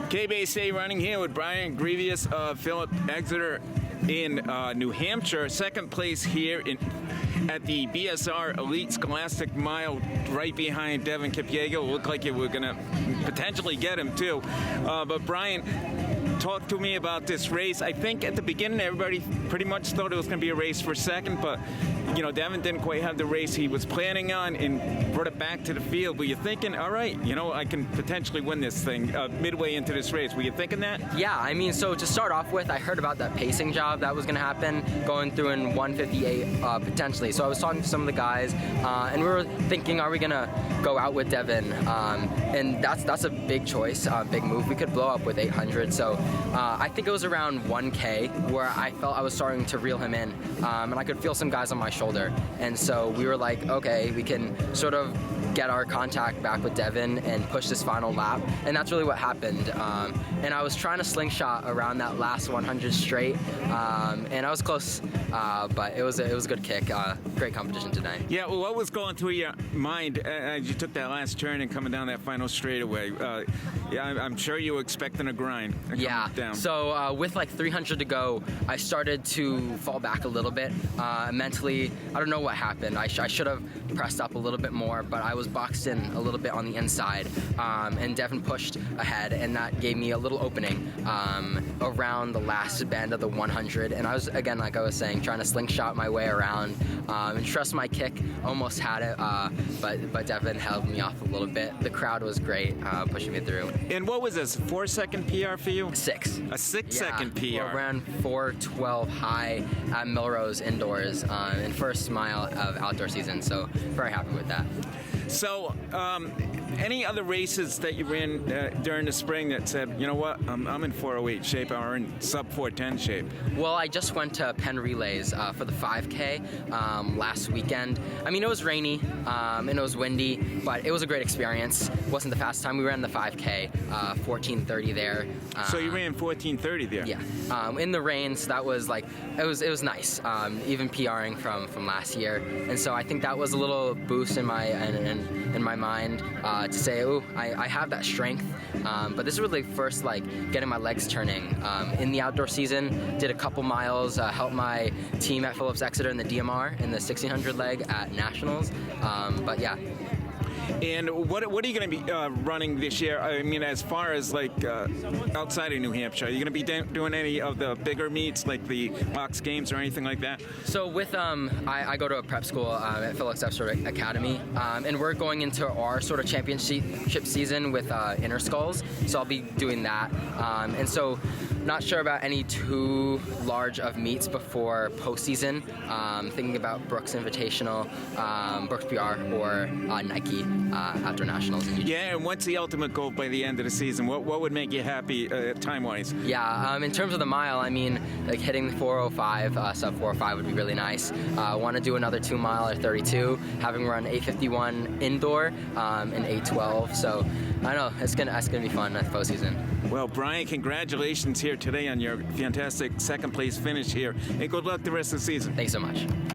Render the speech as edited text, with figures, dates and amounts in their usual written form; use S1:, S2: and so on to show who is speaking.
S1: KBSA running here with Byron, Grevious, Philip, Exeter in New Hampshire. Second place here at the BSR Elite Scholastic Mile, right behind Devin Kipyego. Looked like you were going to potentially get him too. But Brian, talk to me about this race. I think at the beginning everybody pretty much thought it was going to be a race for second, but you know, Devin didn't quite have the race he was planning on and brought it back to the field. Were you thinking, all right, you know, I can potentially win this thing midway into this race? Were you thinking that?
S2: Yeah, I mean, so to start off with, I heard about that pacing job that was going to happen, going through in 1:58 potentially. So I was talking to some of the guys, and we were thinking, are we going to go out with Devin? And that's a big choice, big move. We could blow up with 800. So I think it was around 1K where I felt I was starting to reel him in, and I could feel some guys on my shoulder. And so we were like, okay, we can sort of get our contact back with Devin and push this final lap, and that's really what happened. And I was trying to slingshot around that last 100 straight, and I was close, but it was a good kick. Great competition tonight.
S1: Yeah, well, what was going through your mind as you took that last turn and coming down that final straightaway? Yeah, I'm sure you were expecting a grind.
S2: Yeah,
S1: down.
S2: So with like 300 to go, I started to fall back a little bit. Mentally, I don't know what happened. I should have pressed up a little bit more, but I was boxed in a little bit on the inside, and Devin pushed ahead, and that gave me a little opening around the last bend of the 100, and I was, again, like I was saying, trying to slingshot my way around and trust my kick. Almost had it, but Devin held me off a little bit. The crowd was great, pushing me through.
S1: And what was this, 4-second PR for you?
S2: 6.
S1: A 6-second PR.
S2: Well, ran 4:12 high at Melrose indoors in first mile of outdoor season, so very happy with that.
S1: So, any other races that you ran during the spring that said, you know what, I'm in 408 shape or in sub 410 shape?
S2: Well, I just went to Penn Relays for the 5K last weekend. I mean, it was rainy and it was windy, but it was a great experience. It wasn't the fastest time. We ran the 5K, 14:30 there.
S1: So you ran 14:30 there?
S2: Yeah, in the rain, so that was like, it was nice, even PRing from last year. And so I think that was a little boost in my mind to say, oh, I have that strength, but this is really first like getting my legs turning in the outdoor season. Did a couple miles, helped my team at Phillips Exeter in the DMR in the 1600 leg at Nationals, but yeah.
S1: And what are you going to be running this year? I mean, as far as like outside of New Hampshire, are you going to be doing any of the bigger meets like the Ox Games or anything like that?
S2: So with I go to a prep school at Phillips Exeter Academy, and we're going into our sort of championship season with Inner Skulls. So I'll be doing that, and so not sure about any too large of meets before postseason. Thinking about Brooks Invitational, Brooks PR, or Nike Outdoor Nationals.
S1: Yeah, and what's the ultimate goal by the end of the season? What would make you happy time-wise?
S2: Yeah, in terms of the mile, I mean, like hitting the 405, sub 405 would be really nice. I want to do another 2 mile or 32, having run 851 indoor and 812. So I don't know, it's gonna be fun at the postseason.
S1: Well, Brian, congratulations here today on your fantastic second place finish here, and good luck the rest of the season.
S2: Thanks so much.